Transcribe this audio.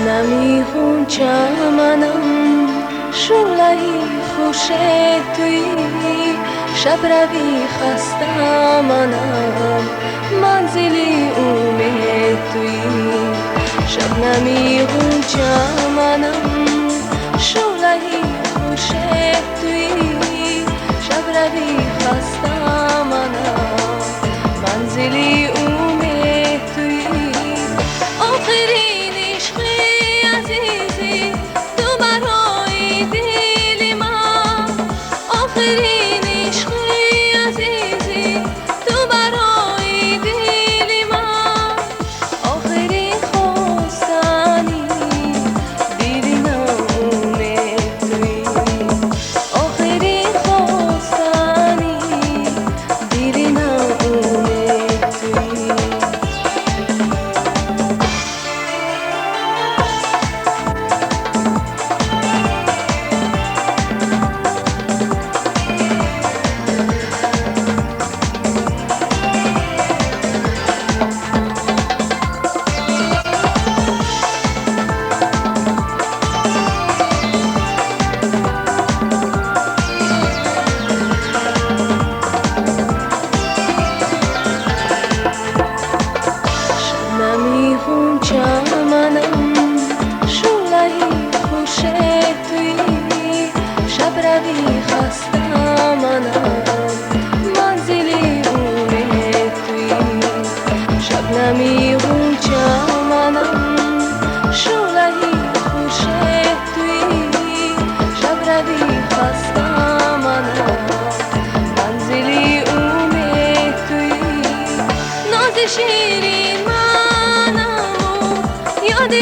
شبنمی خون چمنم شعله‌ای خوش تویی شب روی خسته منم منزلی امید تویی شبنمی خون چمنم شعله‌ای خوش تویی شب روی خسته منم منزلی امید تویی آخرین عشقی عزیزی تو برای دل من آخرین عشقی عزیزی تو برای دل من آخرین خواستنی دل ناامید تویی آخرین خواستنی دل ناامید تویی خون چمنم شعله‌ای خوش تویی شب روی خسته منم منزلی امید تویی شبنمی خون چمنم شعله‌ای خوش تویی شب روی خسته منم منزلی امید تویی ناز شیرین یاد